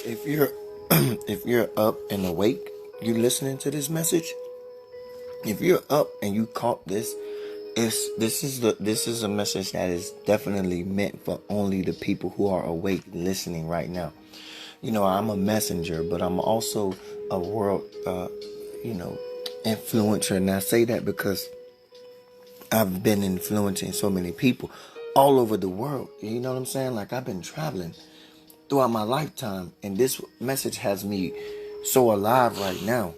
If you're if you're up and awake, you listening to this message. If you're up and you caught this, this is a message that is definitely meant for only the people who are awake listening right now. You know, I'm a messenger, but I'm also a world influencer, and I say that because I've been influencing so many people all over the world. You know what I'm saying? Like, I've been traveling throughout my lifetime, and this message has me so alive right now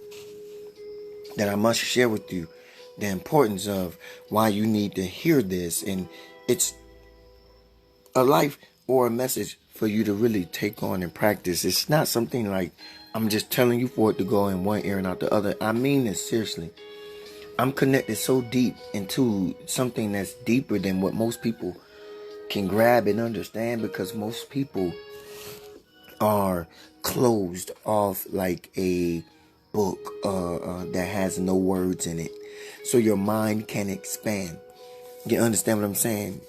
that I must share with you the importance of why you need to hear this. And it's a life or a message for you to really take on and practice. It's not something like I'm just telling you for it to go in one ear and out the other. I mean this seriously. I'm connected so deep into something that's deeper than what most people can grab and understand, because most people are closed off like a book that has no words in it. So your mind can expand. You understand what I'm saying?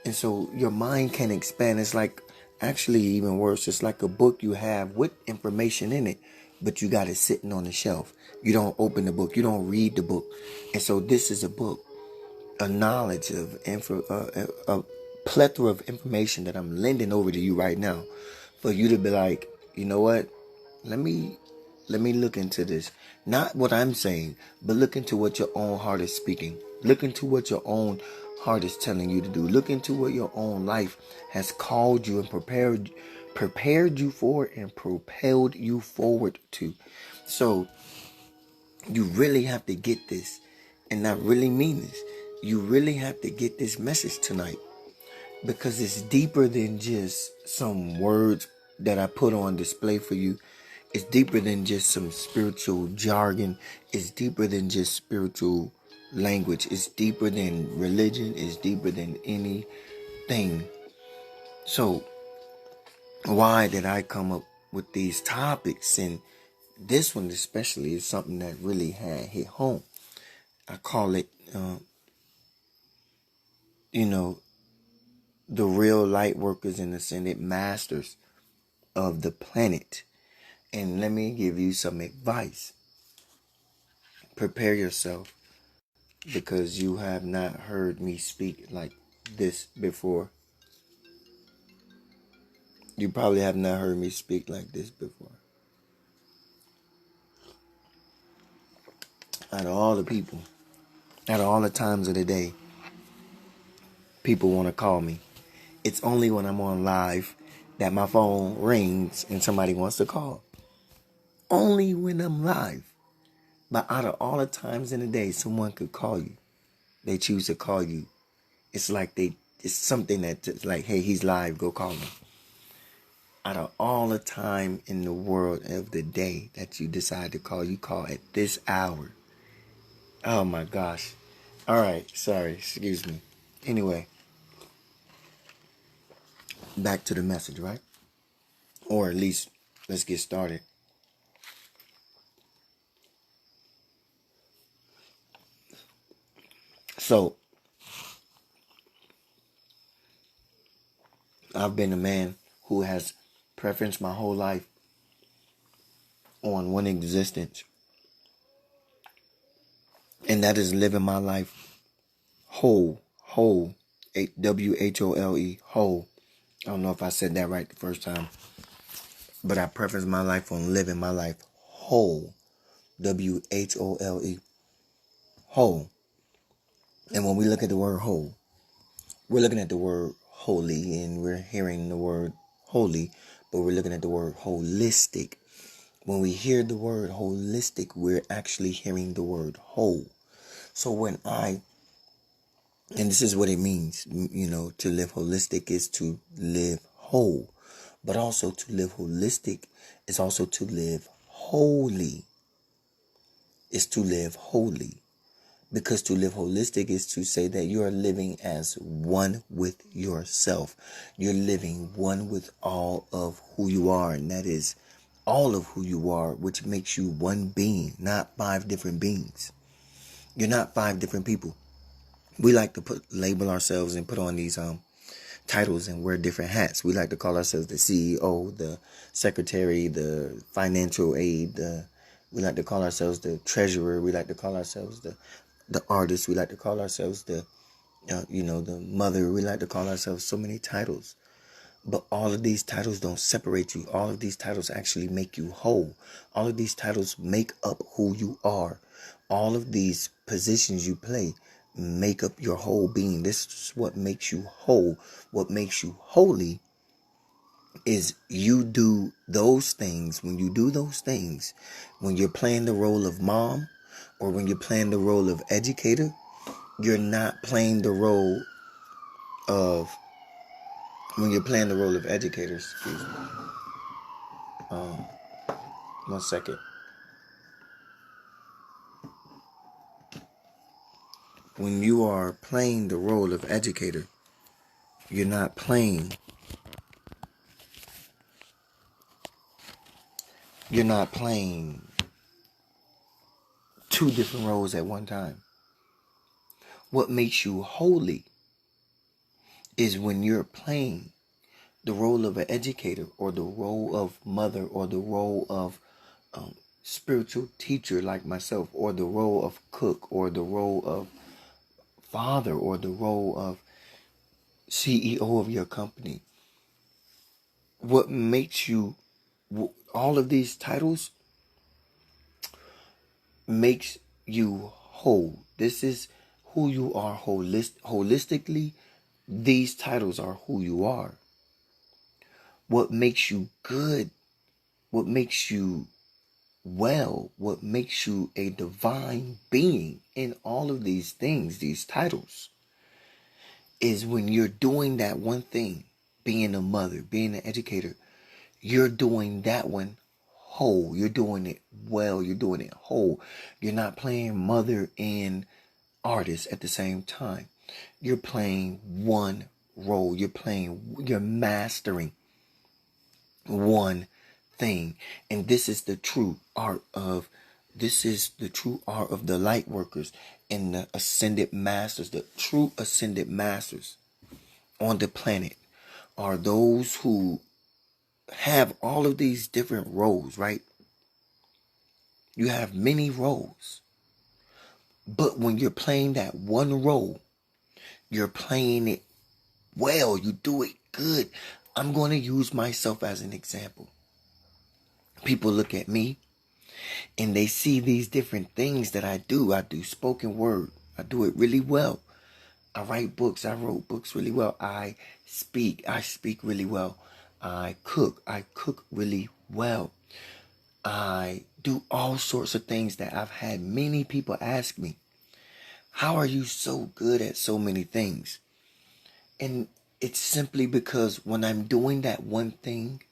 And so your mind can expand. It's like, actually even worse, it's like a book you have with information in it, but you got it sitting on the shelf. You don't open the book. You don't read the book. And so this is a book, a knowledge of a plethora of information that I'm lending over to you right now, for you to be like, you know what? Let me look into this. Not what I'm saying, but look into what your own heart is speaking. Look into what your own heart is telling you to do. Look into what your own life has called you and prepared you for and propelled you forward to. So you really have to get this. And I really mean this. You really have to get this message tonight, because it's deeper than just some words that I put on display for you. It's deeper than just some spiritual jargon. It's deeper than just spiritual language. It's deeper than religion. It's deeper than anything. So why did I come up with these topics? And this one especially is something that really had hit home. I call it, the real light workers and ascended masters of the planet. And let me give you some advice. Prepare yourself, because you have not heard me speak like this before. You probably have not heard me speak like this before. Out of all the people, out of all the times of the day, people want to call me. It's only when I'm on live that my phone rings and somebody wants to call. Only when I'm live. But out of all the times in the day someone could call you, they choose to call you. It's like it's something that's like, hey, he's live, go call him. Out of all the time in the world of the day that you decide to call, you call at this hour. Oh my gosh. All right, sorry, excuse me. Anyway, back to the message, right? Or at least let's get started. So, I've been a man who has preferenced my whole life on one existence. And that is living my life whole, WHOLE, whole. I don't know if I said that right the first time, but I preference my life on living my life whole, WHOLE, whole. And when we look at the word whole, we're looking at the word holy, and we're hearing the word holy, but we're looking at the word holistic. When we hear the word holistic, we're actually hearing the word whole. So and this is what it means, to live holistic is to live whole. But also to live holistic is also to live holy. Is to live holy. Because to live holistic is to say that you are living as one with yourself. You're living one with all of who you are. And that is all of who you are, which makes you one being, not 5 different beings. You're not 5 different people. We like to label ourselves and put on these titles and wear different hats. We like to call ourselves the CEO, the secretary, the financial aid. We like to call ourselves the treasurer. We like to call ourselves the artist. We like to call ourselves the mother. We like to call ourselves so many titles. But all of these titles don't separate you. All of these titles actually make you whole. All of these titles make up who you are. All of these positions you play make up your whole being. This is what makes you whole. What makes you holy is you do those things. When you do those things, when you're playing the role of mom or when you're playing the role of educator, you're not playing the role of, when you're playing the role of educators, excuse me. 1 second. When you are playing the role of educator, you're not playing two different roles at one time. What makes you holy is when you're playing the role of an educator or the role of mother or the role of spiritual teacher like myself, or the role of cook, or the role of father, or the role of CEO of your company. What makes you, all of these titles makes you whole. This is who you are holistically. These titles are who you are. What makes you good, what makes you well, what makes you a divine being in all of these things, these titles, is when you're doing that one thing, being a mother, being an educator, you're doing that one whole. You're doing it well. You're doing it whole. You're not playing mother and artist at the same time. You're playing one role. You're mastering one thing. And this is the true art of the Lightworkers and the ascended masters. The true ascended masters on the planet are those who have all of these different roles, right? You have many roles. But when you're playing that one role, you're playing it well. You do it good. I'm going to use myself as an example. People look at me and they see these different things that I do. I do spoken word. I do it really well. I write books. I wrote books really well. I speak really well. I cook really well. I do all sorts of things that I've had many people ask me, how are you so good at so many things? And it's simply because when I'm doing that one thing,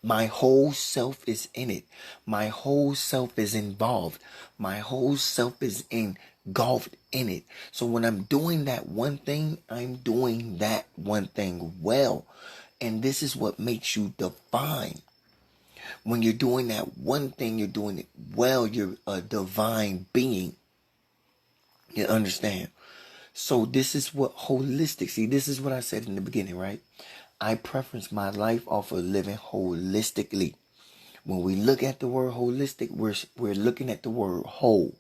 my whole self is in it. My whole self is involved. My whole self is engulfed in it. So when I'm doing that one thing, I'm doing that one thing well. And this is what makes you divine. When you're doing that one thing, you're doing it well. You're a divine being. You understand? So this is what holistic, see, this is what I said in the beginning, right? I preference my life off of living holistically. When we look at the word holistic, we're looking at the word whole.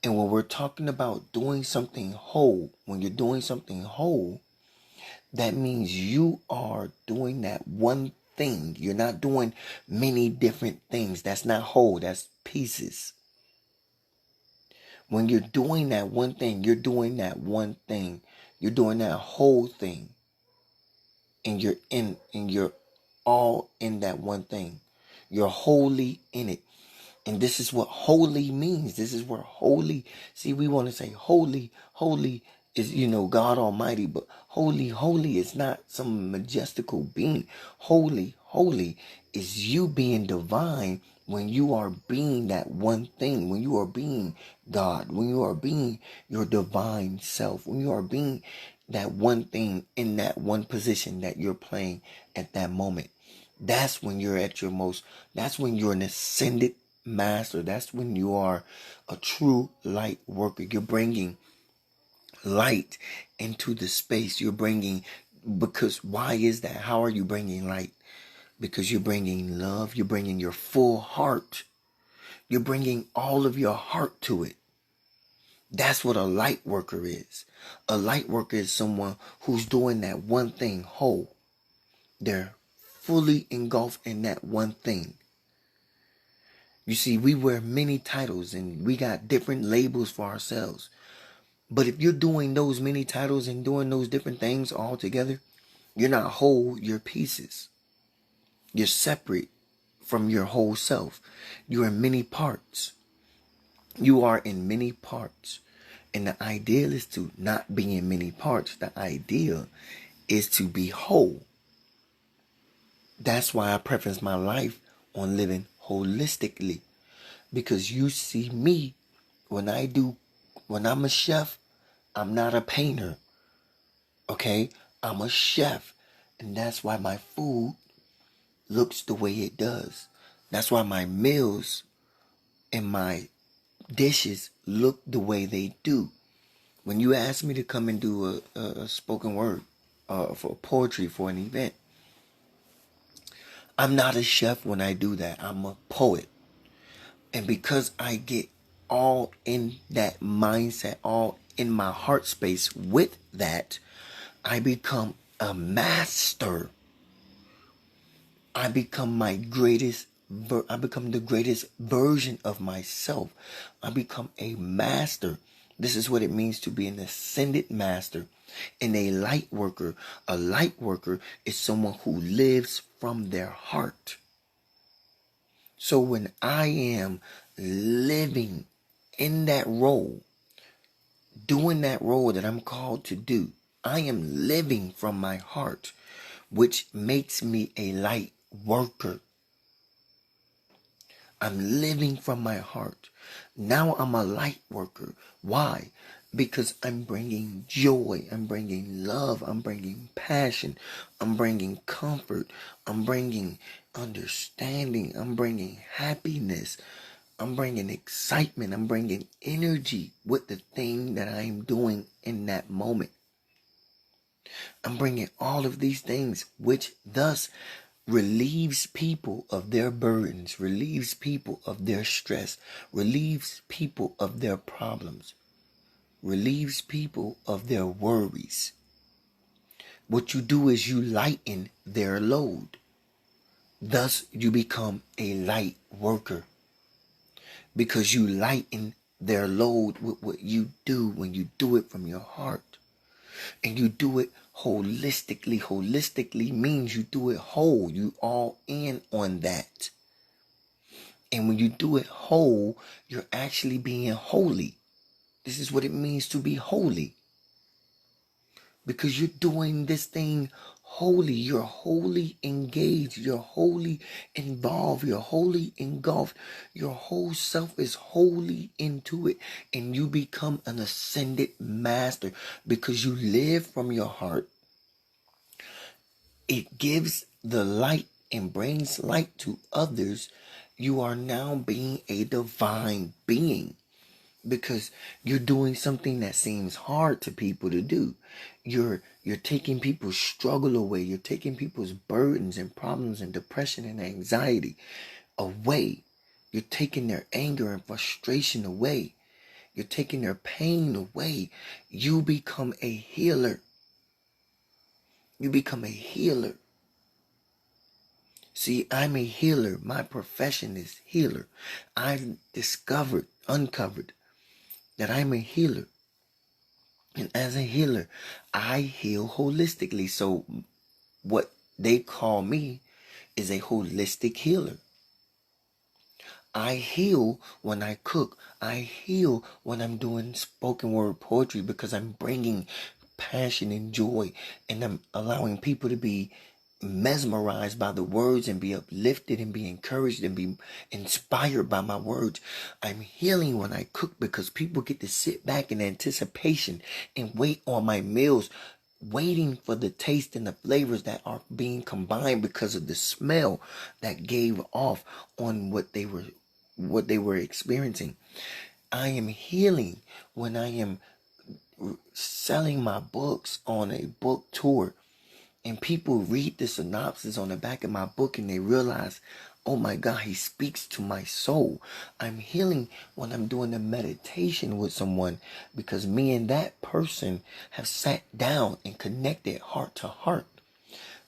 And when we're talking about doing something whole, when you're doing something whole, that means you are doing that one thing. You're not doing many different things. That's not whole. That's pieces. When you're doing that one thing, you're doing that one thing. You're doing that whole thing. And you're all in that one thing. You're wholly in it. And this is what holy means. This is where holy, see, we want to say holy is, God Almighty, but holy is not some majestical being. Holy is you being divine when you are being that one thing, when you are being God, when you are being your divine self, when you are being that one thing in that one position that you're playing at that moment. That's when you're at your most, that's when you're an ascended master. That's when you are a true light worker. You're bringing light into the space. You're bringing, because why is that? How are you bringing light? Because you're bringing love. You're bringing your full heart. You're bringing all of your heart to it. That's what a light worker is. A light worker is someone who's doing that one thing whole. They're fully engulfed in that one thing. You see, we wear many titles and we got different labels for ourselves. But if you're doing those many titles and doing those different things all together, you're not whole, you're pieces. You're separate from your whole self. You're in many parts. You are in many parts. And the ideal is to not be in many parts. The ideal is to be whole. That's why I preference my life on living holistically. Because you see me, when I'm a chef, I'm not a painter. Okay? I'm a chef. And that's why my food looks the way it does. That's why my meals and my dishes look the way they do. When you ask me to come and do a spoken word for poetry for an event, I'm not a chef when I do that. I'm a poet. And because I get all in that mindset, all in my heart space with that, I become a master. I become the greatest version of myself. I become a master. This is what it means to be an ascended master and a light worker. A light worker is someone who lives from their heart. So when I am living in that role, doing that role that I'm called to do, I am living from my heart, which makes me a light worker. I'm living from my heart. Now I'm a light worker. Why? Because I'm bringing joy. I'm bringing love. I'm bringing passion. I'm bringing comfort. I'm bringing understanding. I'm bringing happiness. I'm bringing excitement. I'm bringing energy with the thing that I'm doing in that moment. I'm bringing all of these things, which thus relieves people of their burdens, relieves people of their stress, relieves people of their problems, relieves people of their worries. What you do is you lighten their load. Thus, you become a light worker because you lighten their load with what you do when you do it from your heart. And you do it holistically. Holistically means you do it whole. You all in on that. And when you do it whole, you're actually being holy. This is what it means to be holy. Because you're doing this thing holy. You're wholly engaged. You're wholly involved. You're wholly engulfed. Your whole self is wholly into it. And you become an ascended master because you live from your heart. It gives the light and brings light to others. You are now being a divine being. Because you're doing something that seems hard to people to do. You're taking people's struggle away. You're taking people's burdens and problems and depression and anxiety away. You're taking their anger and frustration away. You're taking their pain away. You become a healer. You become a healer. See, I'm a healer. My profession is healer. I've uncovered that I'm a healer. And as a healer, I heal holistically. So what they call me is a holistic healer. I heal when I cook. I heal when I'm doing spoken word poetry because I'm bringing passion and joy, and I'm allowing people to be mesmerized by the words and be uplifted and be encouraged and be inspired by my words. I'm healing when I cook because people get to sit back in anticipation and wait on my meals, waiting for the taste and the flavors that are being combined because of the smell that gave off on what they were experiencing. I am healing when I am selling my books on a book tour, and people read the synopsis on the back of my book and they realize, oh my God, he speaks to my soul. I'm healing when I'm doing a meditation with someone because me and that person have sat down and connected heart to heart.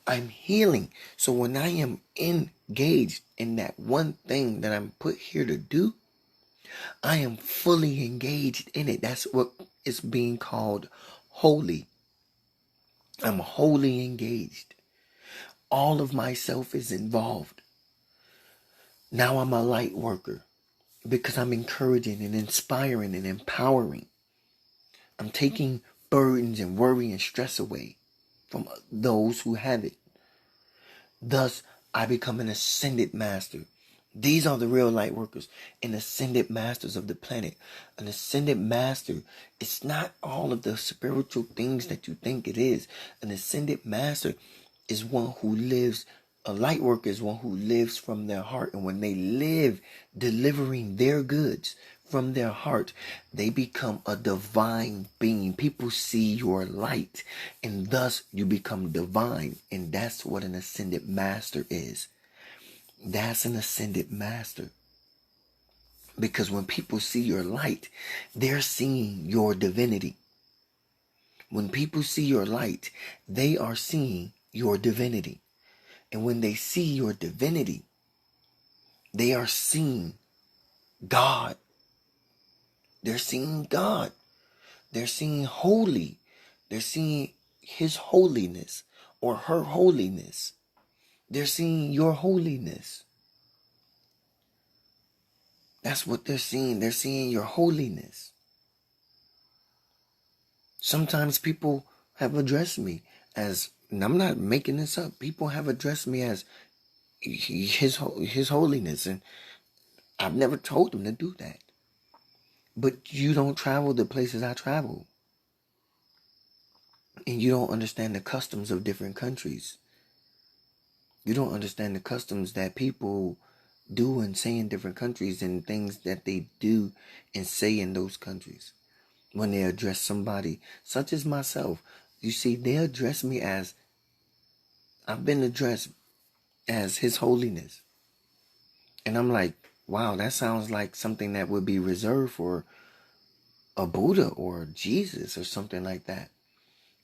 I'm healing. So when I am engaged in that one thing that I'm put here to do, I am fully engaged in it. That's what is being called holy. I'm wholly engaged. All of myself is involved. Now I'm a light worker because I'm encouraging and inspiring and empowering. I'm taking burdens and worry and stress away from those who have it. Thus, I become an ascended master. These are the real light workers and ascended masters of the planet. An ascended master, it's not all of the spiritual things that you think it is. An ascended master is one who lives, a light worker is one who lives from their heart. And when they live delivering their goods from their heart, they become a divine being. People see your light and thus you become divine. And that's what an ascended master is. That's an ascended master. Because when people see your light, they're seeing your divinity. When people see your light, they are seeing your divinity. And when they see your divinity, they are seeing God. They're seeing God. They're seeing holy. They're seeing his holiness or her holiness. They're seeing your holiness. That's what they're seeing. They're seeing your holiness. Sometimes people have addressed me as, and I'm not making this up, people have addressed me as his holiness, and I've never told them to do that. But you don't travel the places I travel. And you don't understand the customs of different countries. You don't understand the customs that people do and say in different countries and things that they do and say in those countries. When they address somebody, such as myself, you see, they address me as, I've been addressed as His Holiness. And I'm like, wow, that sounds like something that would be reserved for a Buddha or Jesus or something like that.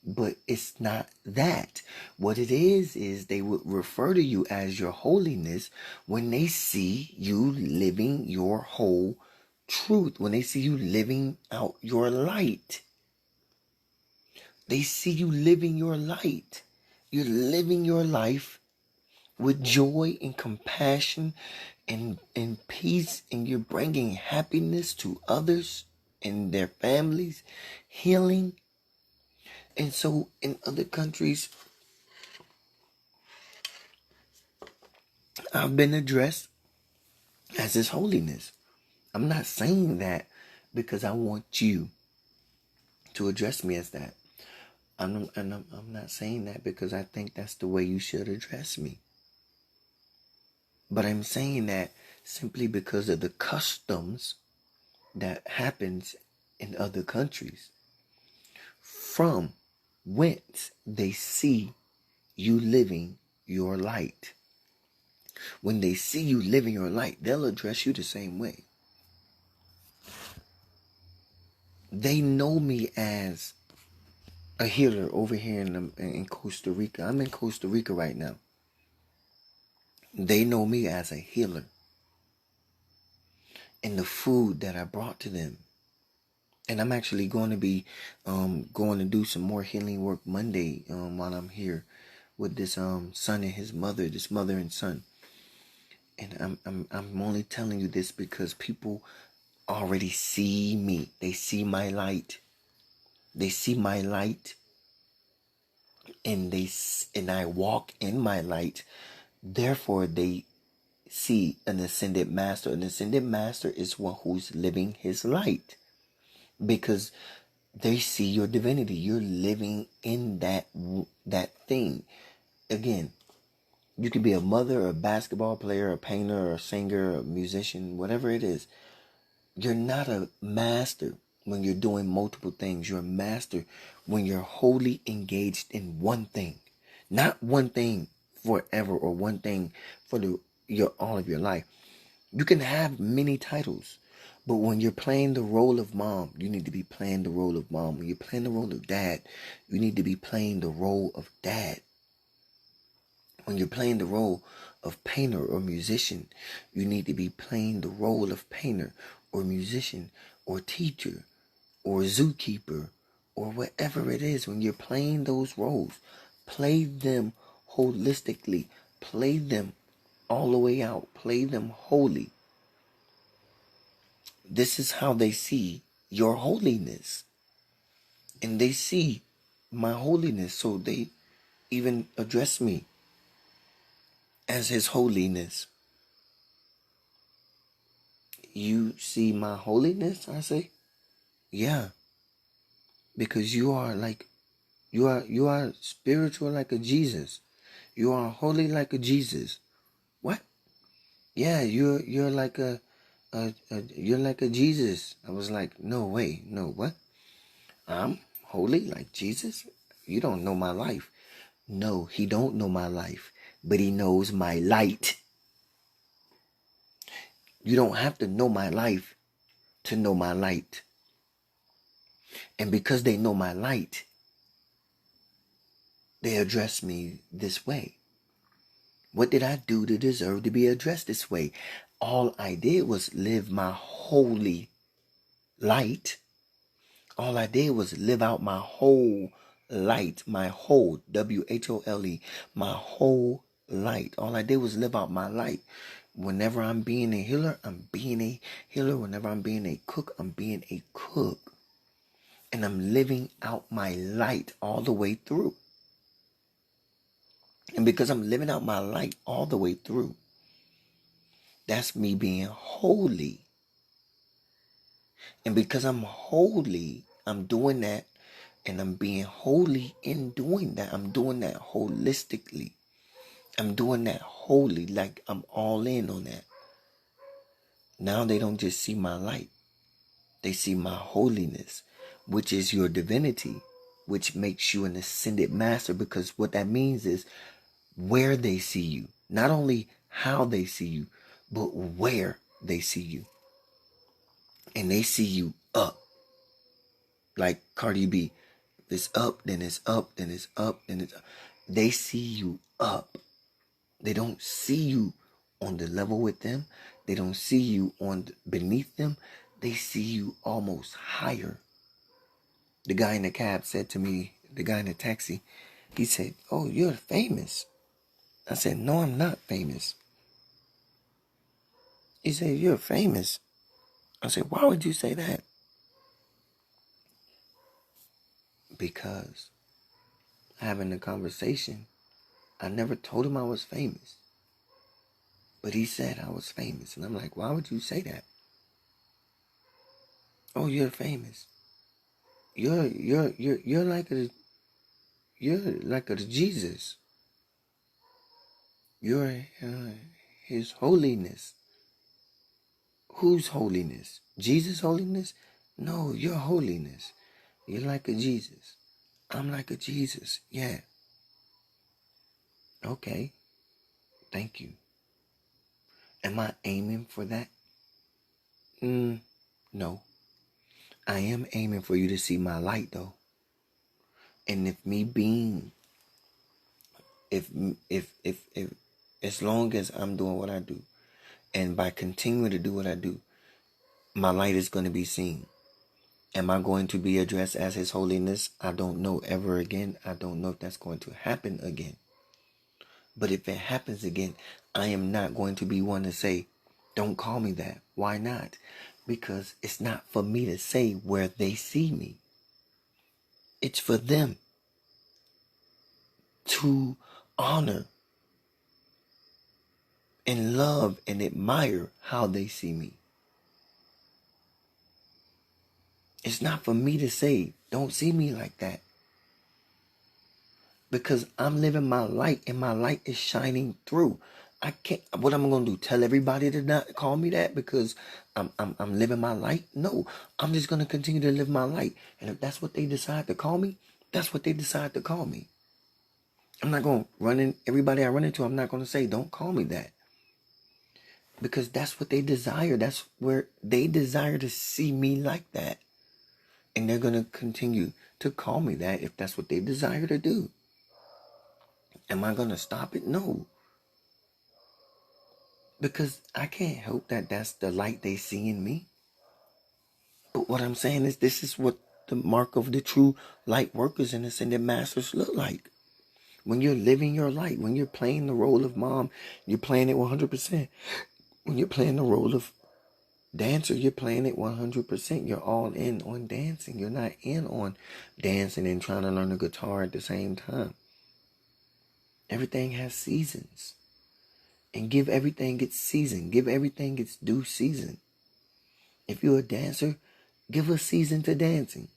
But it's not that. What it is they would refer to you as your holiness when they see you living your whole truth, when they see you living out your light. They see you living your light. You're living your life with joy and compassion and peace, and you're bringing happiness to others and their families, healing. And so in other countries, I've been addressed as His Holiness. I'm not saying that because I want you to address me as that. I'm not saying that because I think that's the way you should address me. But I'm saying that simply because of the customs that happens in other countries, from whence they see you living your light. When they see you living your light, they'll address you the same way. They know me as a healer over here in Costa Rica. I'm in Costa Rica right now. They know me as a healer. And the food that I brought to them. And I'm actually going to be going to do some more healing work Monday while I'm here with this son and his mother, this mother and son. And I'm only telling you this because people already see me. They see my light. They see my light, and I walk in my light. Therefore, they see an ascended master. An ascended master is one who's living his light, because they see your divinity. You're living in that thing. Again, you could be a mother, a basketball player, a painter, a singer, a musician, whatever it is. You're not a master when you're doing multiple things. You're a master when you're wholly engaged in one thing. Not one thing forever or one thing for your all of your life. You can have many titles, but when you're playing the role of mom, you need to be playing the role of mom. When you're playing the role of dad, you need to be playing the role of dad. When you're playing the role of painter or musician, you need to be playing the role of painter or musician or teacher or zookeeper or whatever it is. When you're playing those roles, play them holistically. Play them all the way out. Play them wholly. This is how they see your holiness. And they see my holiness, so they even address me as his holiness. You see my holiness, I say? Yeah. Because you are spiritual like a Jesus. You are holy like a Jesus. What? Yeah, you're like you're like a Jesus. I was like, no way, no, what? I'm holy like Jesus? You don't know my life. No, he don't know my life, but he knows my light. You don't have to know my life to know my light. And because they know my light, they address me this way. What did I do to deserve to be addressed this way? All I did was live my holy light. All I did was live out my whole light, my whole, W-H-O-L-E, my whole light. All I did was live out my light. Whenever I'm being a healer, I'm being a healer. Whenever I'm being a cook, I'm being a cook. And I'm living out my light all the way through. And because I'm living out my light all the way through, that's me being holy. And because I'm holy, I'm doing that. And I'm being holy in doing that. I'm doing that holistically. I'm doing that holy, like I'm all in on that. Now they don't just see my light. They see my holiness, which is your divinity, which makes you an ascended master, because what that means is where they see you. Not only how they see you, but where they see you. And they see you up. Like Cardi B. If it's up, then it's up, then it's up, then it's up. They see you up. They don't see you on the level with them. They don't see you on beneath them. They see you almost higher. The guy in the cab said to me, the guy in the taxi, he said, "Oh, you're famous." I said, "No, I'm not famous." He said, "You're famous." I said, "Why would you say that?" Because having a conversation, I never told him I was famous. But he said I was famous. And I'm like, why would you say that? "Oh, you're famous. You're like a Jesus. You're his holiness." Whose holiness? Jesus' holiness? No, your holiness. You're like a Jesus. I'm like a Jesus. Yeah. Okay. Thank you. Am I aiming for that? No. I am aiming for you to see my light, though. And if as long as I'm doing what I do, and by continuing to do what I do, my light is going to be seen. Am I going to be addressed as his holiness? I don't know ever again. I don't know if that's going to happen again. But if it happens again, I am not going to be one to say, "Don't call me that." Why not? Because it's not for me to say where they see me. It's for them to honor and love and admire how they see me. It's not for me to say, "Don't see me like that." Because I'm living my light and my light is shining through. I can't. What am I gonna do? Tell everybody to not call me that because I'm living my light? No, I'm just gonna continue to live my light. And if that's what they decide to call me, that's what they decide to call me. I'm not gonna run in everybody I run into. I'm not gonna say don't call me that because that's what they desire. That's where they desire to see me like that, and they're gonna continue to call me that if that's what they desire to do. Am I gonna stop it? No. Because I can't help that that's the light they see in me. But what I'm saying is this is what the mark of the true light workers and ascended masters look like. When you're living your light, when you're playing the role of mom, you're playing it 100%. When you're playing the role of dancer, you're playing it 100%. You're all in on dancing. You're not in on dancing and trying to learn the guitar at the same time. Everything has seasons. And give everything its season. Give everything its due season. If you're a dancer, give a season to dancing.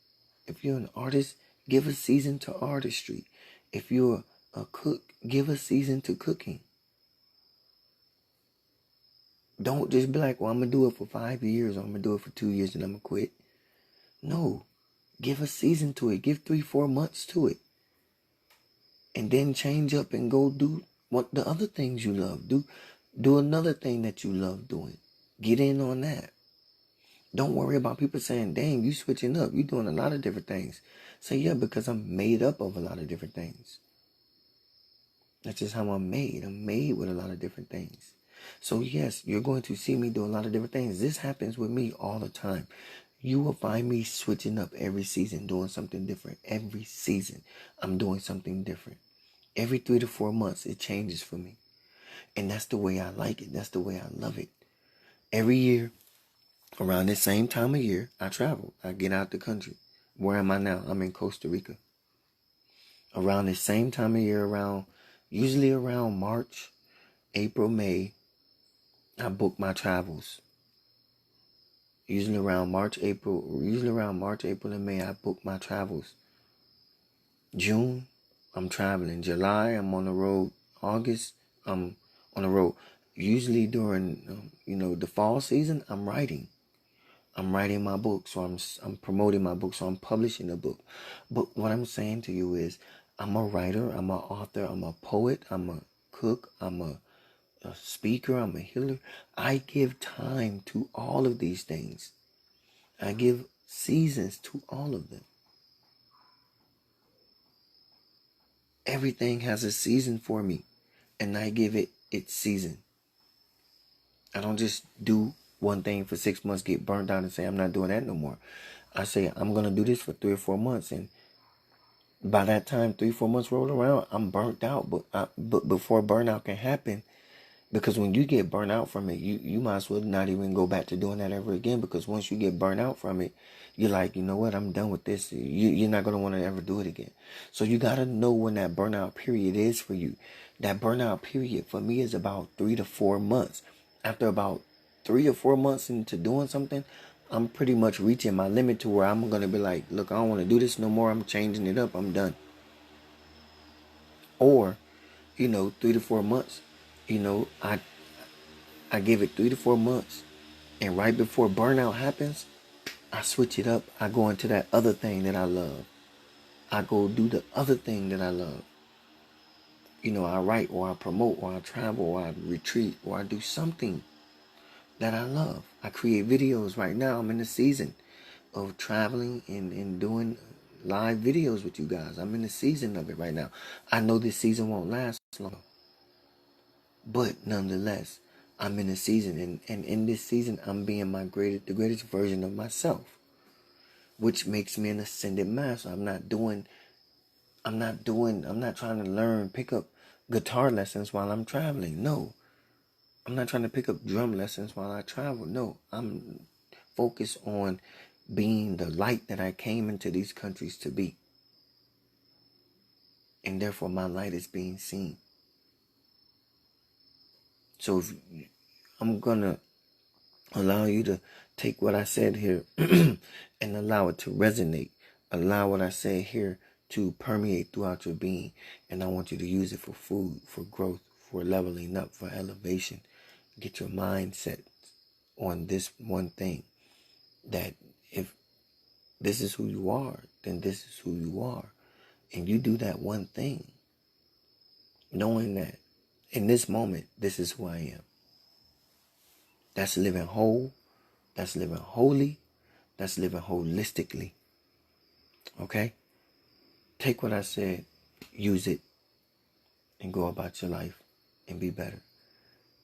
If you're an artist, give a season to artistry. If you're a cook, give a season to cooking. Don't just be like, well, I'm going to do it for 5 years or I'm going to do it for 2 years and I'm going to quit. No, give a season to it. Give 3-4 months to it. And then change up and go do what the other things you love. Do another thing that you love doing. Get in on that. Don't worry about people saying, dang, you switching up. You doing a lot of different things. Say, yeah, because I'm made up of a lot of different things. That's just how I'm made. I'm made with a lot of different things. So yes, you're going to see me do a lot of different things. This happens with me all the time. You will find me switching up every season, doing something different. Every season, I'm doing something different. Every 3 to 4 months, it changes for me. And that's the way I like it. That's the way I love it. Every year, around this same time of year, I travel. I get out the country. Where am I now? I'm in Costa Rica. Around this same time of year, usually around March, April, May, I book my travels. Usually around March, April, and May, I book my travels. June, I'm traveling. July, I'm on the road. August, I'm on the road. Usually during, the fall season, I'm writing. I'm writing my book, so I'm promoting my book, so I'm publishing a book. But what I'm saying to you is, I'm a writer, I'm an author, I'm a poet, I'm a cook, I'm a speaker, I'm a healer. I give time to all of these things. I give seasons to all of them. Everything has a season for me, and I give it its season. I don't just do one thing for 6 months, get burnt out, and say I'm not doing that no more. I say I'm going to do this for 3 or 4 months, and by that time 3-4 months roll around, I'm burnt out. But before burnout can happen, because when you get burnt out from it, you might as well not even go back to doing that ever again. Because once you get burnt out from it, you're like, you know what, I'm done with this. You're not going to want to ever do it again. So you got to know when that burnout period is for you. That burnout period for me is about 3 to 4 months. After about 3 or 4 months into doing something, I'm pretty much reaching my limit to where I'm going to be like, look, I don't want to do this no more. I'm changing it up. I'm done. Or, 3 to 4 months, I give it 3 to 4 months. And right before burnout happens, I switch it up. I go into that other thing that I love. I go do the other thing that I love. I write or I promote or I travel or I retreat or I do something that I love. I create videos right now. I'm in the season of traveling and doing live videos with you guys. I'm in the season of it right now. I know this season won't last long. But nonetheless, I'm in a season, and in this season, I'm being the greatest version of myself, which makes me an ascended master. I'm not trying to pick up guitar lessons while I'm traveling. No, I'm not trying to pick up drum lessons while I travel. No, I'm focused on being the light that I came into these countries to be. And therefore, my light is being seen. So if I'm going to allow you to take what I said here and allow it to resonate. Allow what I said here to permeate throughout your being. And I want you to use it for food, for growth, for leveling up, for elevation. Get your mindset on this one thing, that if this is who you are, then this is who you are. And you do that one thing, knowing that in this moment, this is who I am. That's living whole. That's living holy. That's living holistically. Okay? Take what I said, use it, and go about your life and be better.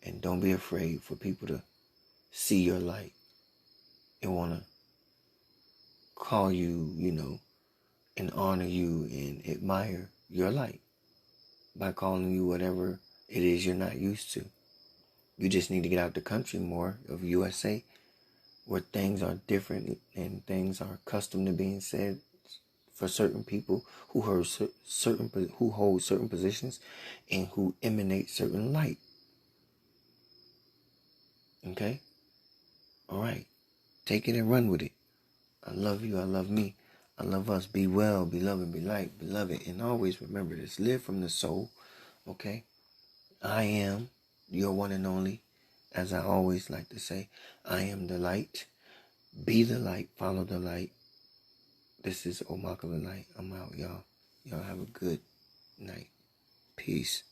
And don't be afraid for people to see your light and want to call you, and honor you and admire your light by calling you whatever it is you're not used to. You just need to get out the country more of USA, where things are different and things are accustomed to being said for certain people who hold certain positions and who emanate certain light. Okay? All right. Take it and run with it. I love you. I love me. I love us. Be well, be loved, be light, beloved. And always remember this. Live from the soul. Okay? I am your one and only. As I always like to say, I am the light. Be the light. Follow the light. This is Omaka the Light. I'm out, y'all. Y'all have a good night. Peace.